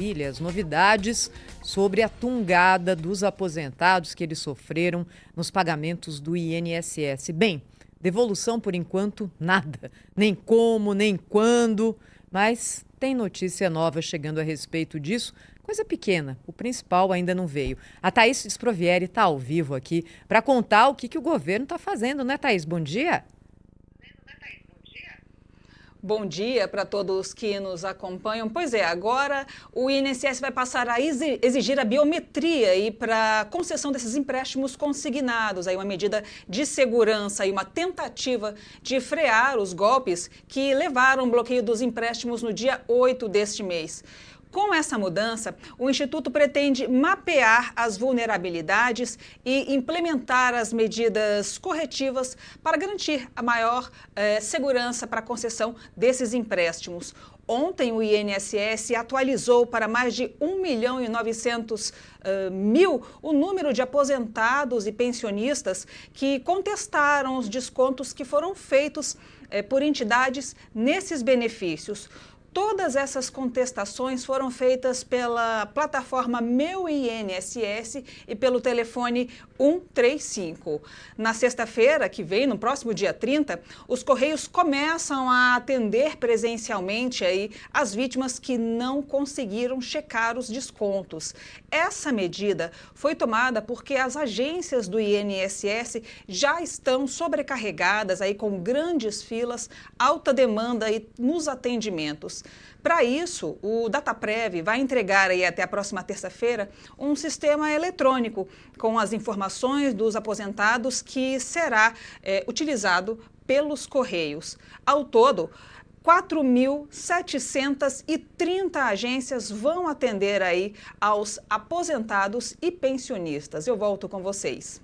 As novidades sobre a tungada dos aposentados que eles sofreram nos pagamentos do INSS. Bem, devolução por enquanto nada, nem como, nem quando, mas tem notícia nova chegando a respeito disso, coisa pequena, o principal ainda não veio. A Thaís Sprovieri está ao vivo aqui para contar o que o governo está fazendo, né, Thaís? Bom dia. Bom dia para todos que nos acompanham. Pois é, agora o INSS vai passar a exigir a biometria e para concessão desses empréstimos consignados, aí uma medida de segurança e uma tentativa de frear os golpes que levaram ao bloqueio dos empréstimos no dia 8 deste mês. Com essa mudança, o Instituto pretende mapear as vulnerabilidades e implementar as medidas corretivas para garantir a maior segurança para a concessão desses empréstimos. Ontem, o INSS atualizou para mais de 1.900.000 o número de aposentados e pensionistas que contestaram os descontos que foram feitos por entidades nesses benefícios. Todas essas contestações foram feitas pela plataforma Meu INSS e pelo telefone 135. Na sexta-feira, que vem, no próximo dia 30, os Correios começam a atender presencialmente aí as vítimas que não conseguiram checar os descontos. Essa medida foi tomada porque as agências do INSS já estão sobrecarregadas aí com grandes filas, alta demanda aí nos atendimentos. Para isso, o Dataprev vai entregar aí até a próxima terça-feira um sistema eletrônico com as informações dos aposentados que será utilizado pelos Correios. Ao todo, 4.730 agências vão atender aí aos aposentados e pensionistas. Eu volto com vocês.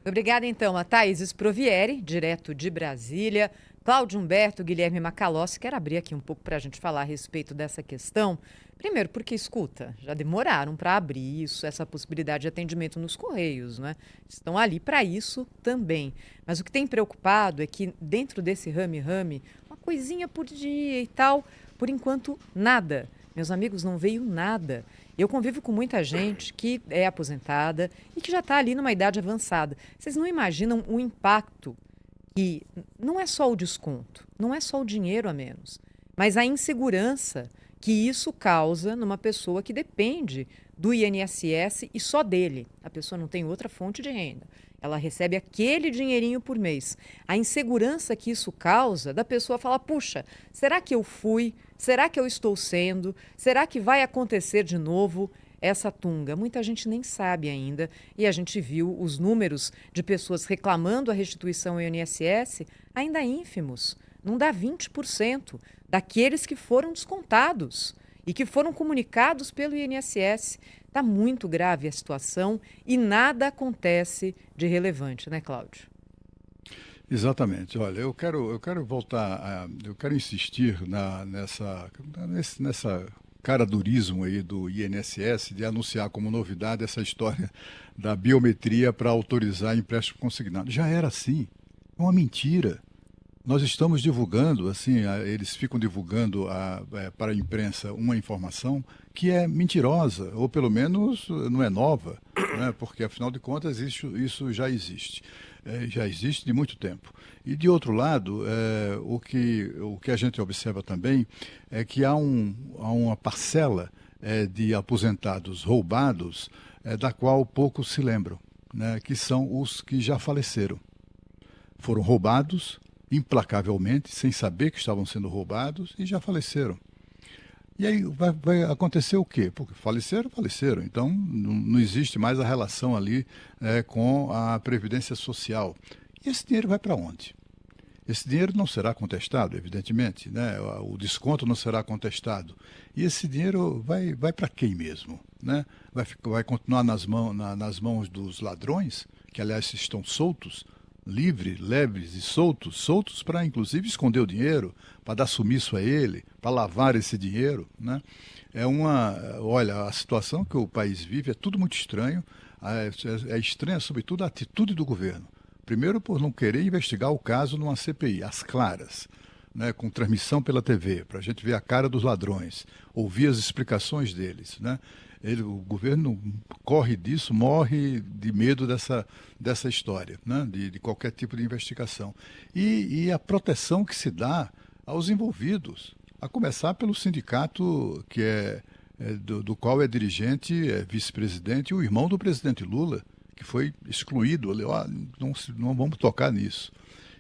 Obrigada, então, a Thaís Sprovieri, direto de Brasília. Cláudio Humberto, Guilherme Macalossi, quero abrir aqui um pouco para a gente falar a respeito dessa questão. Primeiro, porque, escuta, já demoraram para abrir isso, essa possibilidade de atendimento nos Correios, né? Estão ali para isso também. Mas o que tem preocupado é que dentro desse rame-rame, uma coisinha por dia e tal, por enquanto, nada. Meus amigos, não veio nada. Eu convivo com muita gente que é aposentada e que já está ali numa idade avançada. Vocês não imaginam o impacto que não é só o desconto, não é só o dinheiro a menos, mas a insegurança que isso causa numa pessoa que depende do INSS e só dele. A pessoa não tem outra fonte de renda. Ela recebe aquele dinheirinho por mês. A insegurança que isso causa da pessoa falar, puxa, será que eu fui? Será que eu estou sendo? Será que vai acontecer de novo essa tunga? Muita gente nem sabe ainda e a gente viu os números de pessoas reclamando a restituição ao INSS ainda ínfimos. Não dá 20% daqueles que foram descontados e que foram comunicados pelo INSS. Está muito grave a situação e nada acontece de relevante, né, Cláudio? Exatamente. Olha, eu quero voltar, eu quero insistir nessa caradurismo aí do INSS de anunciar como novidade essa história da biometria para autorizar empréstimo consignado. Já era assim, é uma mentira. Nós estamos divulgando, assim, eles ficam divulgando para a imprensa uma informação que é mentirosa, ou pelo menos não é nova, né? Porque afinal de contas isso já existe. Já existe de muito tempo. E de outro lado, o que a gente observa também é que há uma parcela de aposentados roubados da qual poucos se lembram, né? Que são os que já faleceram. Foram roubados implacavelmente, sem saber que estavam sendo roubados e já faleceram. E aí vai acontecer o quê? Porque faleceram. Então não existe mais a relação ali com a Previdência Social. E esse dinheiro vai para onde? Esse dinheiro não será contestado, evidentemente, né? O desconto não será contestado. E esse dinheiro vai para quem mesmo? Né? Vai continuar nas mãos dos ladrões, que aliás estão soltos, leves e soltos para inclusive esconder o dinheiro, para dar sumiço a ele, para lavar esse dinheiro, né? Olha, a situação que o país vive é tudo muito estranho, é estranha sobretudo a atitude do governo. Primeiro por não querer investigar o caso numa CPI, às claras. né, com transmissão pela TV, para a gente ver a cara dos ladrões, ouvir as explicações deles, né? O governo corre disso, morre de medo dessa história, né? De qualquer tipo de investigação. E a proteção que se dá aos envolvidos, a começar pelo sindicato do qual é dirigente, é vice-presidente, e o irmão do presidente Lula, que foi excluído, não vamos tocar nisso.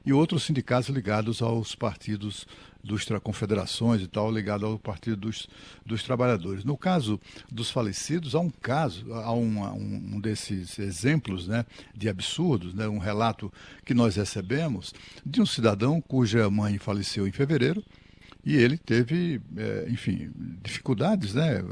E outros sindicatos ligados aos partidos confederações e tal, ligado ao Partido dos Trabalhadores. No caso dos falecidos, há um desses exemplos, né, de absurdos, né, um relato que nós recebemos de um cidadão cuja mãe faleceu em fevereiro e ele teve, enfim, dificuldades, né,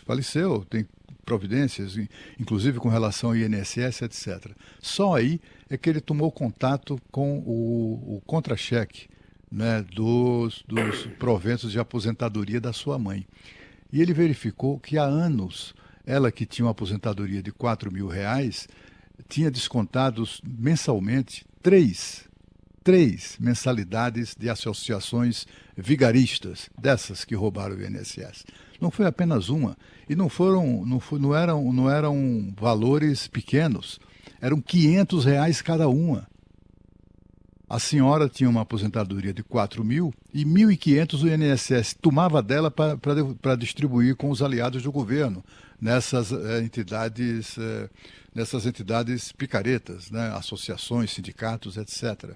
faleceu, tem providências, inclusive com relação ao INSS, etc. Só aí é que ele tomou contato com o contra-cheque, né, dos proventos de aposentadoria da sua mãe. E ele verificou que há anos, ela que tinha uma aposentadoria de R$ 4.000, tinha descontados mensalmente três mensalidades de associações vigaristas, dessas que roubaram o INSS. Não foi apenas uma, e não eram valores pequenos, eram R$ 500 cada uma. A senhora tinha uma aposentadoria de 4.000 e 1.500 o INSS tomava dela para distribuir com os aliados do governo nessas entidades picaretas, né? Associações, sindicatos, etc.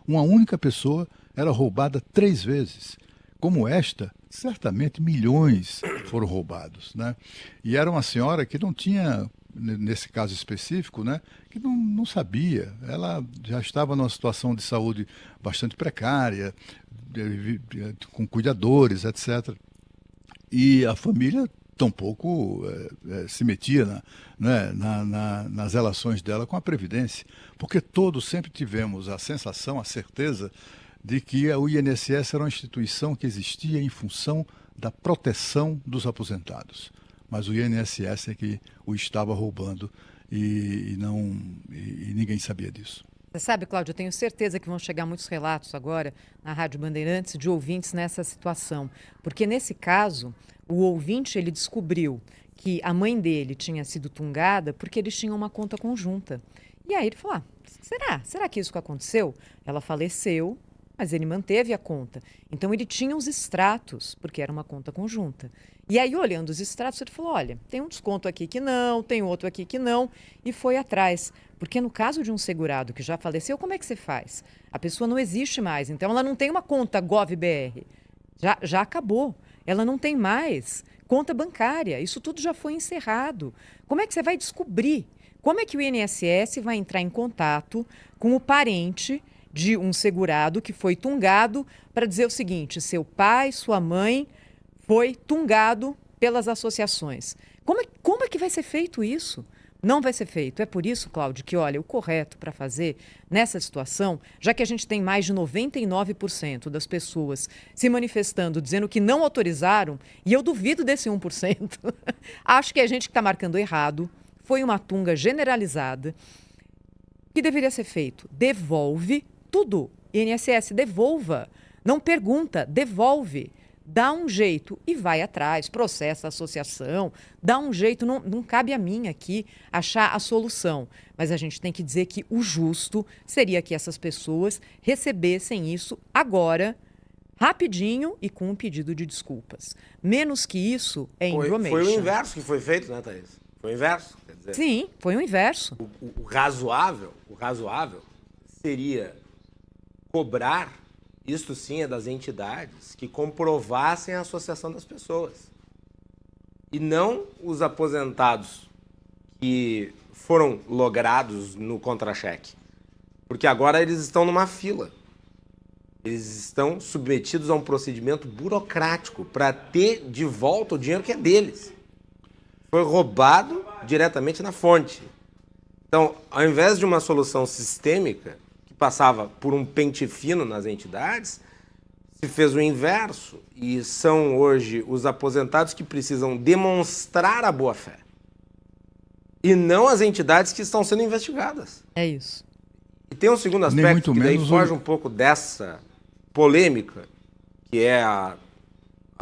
Uma única pessoa era roubada 3 vezes. Como esta, certamente milhões foram roubados, né? E era uma senhora que não tinha, nesse caso específico, né, que não sabia. Ela já estava numa situação de saúde bastante precária, com cuidadores, etc. E a família tampouco se metia nas relações dela com a Previdência, porque todos sempre tivemos a sensação, a certeza de que o INSS era uma instituição que existia em função da proteção dos aposentados. Mas o INSS é que o estava roubando e ninguém sabia disso. Você sabe, Cláudio, eu tenho certeza que vão chegar muitos relatos agora na Rádio Bandeirantes de ouvintes nessa situação. Porque nesse caso, o ouvinte ele descobriu que a mãe dele tinha sido tungada porque eles tinham uma conta conjunta. E aí ele falou, será que isso aconteceu? Ela faleceu, mas ele manteve a conta. Então ele tinha os extratos, porque era uma conta conjunta. E aí, olhando os extratos, ele falou, olha, tem um desconto aqui que não, tem outro aqui que não, e foi atrás. Porque no caso de um segurado que já faleceu, como é que você faz? A pessoa não existe mais, então ela não tem uma conta GovBR. Já acabou. Ela não tem mais conta bancária. Isso tudo já foi encerrado. Como é que você vai descobrir? Como é que o INSS vai entrar em contato com o parente de um segurado que foi tungado para dizer o seguinte, seu pai, sua mãe foi tungado pelas associações. Como é que vai ser feito isso? Não vai ser feito. É por isso, Cláudio, que, olha, o correto para fazer nessa situação, já que a gente tem mais de 99% das pessoas se manifestando, dizendo que não autorizaram, e eu duvido desse 1%, acho que é a gente que está marcando errado, foi uma tunga generalizada, o que deveria ser feito? Devolve tudo. INSS, devolva. Não pergunta, devolve. Dá um jeito e vai atrás, processa a associação, dá um jeito, não cabe a mim aqui achar a solução. Mas a gente tem que dizer que o justo seria que essas pessoas recebessem isso agora, rapidinho e com um pedido de desculpas. Menos que isso é enromation. Foi o inverso que foi feito, né, Thaís? Foi o inverso. Quer dizer, sim, foi o inverso. O razoável seria cobrar, isto sim é das entidades, que comprovassem a associação das pessoas. E não os aposentados que foram logrados no contra-cheque. Porque agora eles estão numa fila. Eles estão submetidos a um procedimento burocrático para ter de volta o dinheiro que é deles. Foi roubado diretamente na fonte. Então, ao invés de uma solução sistêmica, que passava por um pente fino nas entidades, se fez o inverso. E são hoje os aposentados que precisam demonstrar a boa-fé. E não as entidades que estão sendo investigadas. É isso. E tem um segundo aspecto que daí foge um pouco dessa polêmica, que é a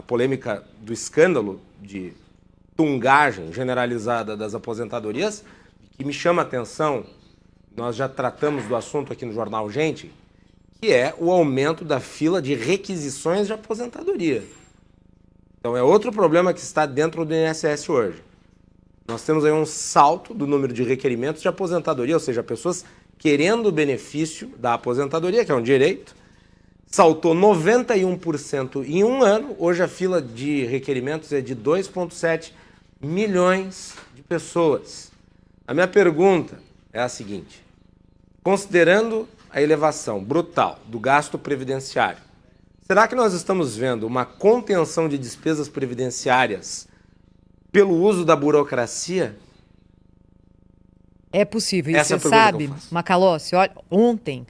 polêmica do escândalo de tungagem generalizada das aposentadorias, que me chama a atenção, nós já tratamos do assunto aqui no Jornal Gente, que é o aumento da fila de requisições de aposentadoria. Então é outro problema que está dentro do INSS hoje. Nós temos aí um salto do número de requerimentos de aposentadoria, ou seja, pessoas querendo o benefício da aposentadoria, que é um direito, saltou 91% em um ano. Hoje a fila de requerimentos é de 2,7 milhões de pessoas. A minha pergunta é a seguinte: considerando a elevação brutal do gasto previdenciário, será que nós estamos vendo uma contenção de despesas previdenciárias pelo uso da burocracia? É possível. E Essa é a você pergunta que eu sabe, faço. Macalossi, olha, ontem,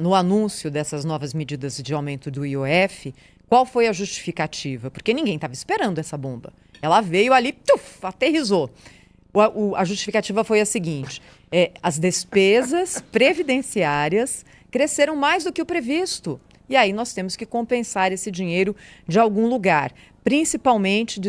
no anúncio dessas novas medidas de aumento do IOF, qual foi a justificativa? Porque ninguém estava esperando essa bomba. Ela veio ali, aterrissou. A justificativa foi a seguinte: as despesas previdenciárias cresceram mais do que o previsto. E aí nós temos que compensar esse dinheiro de algum lugar, principalmente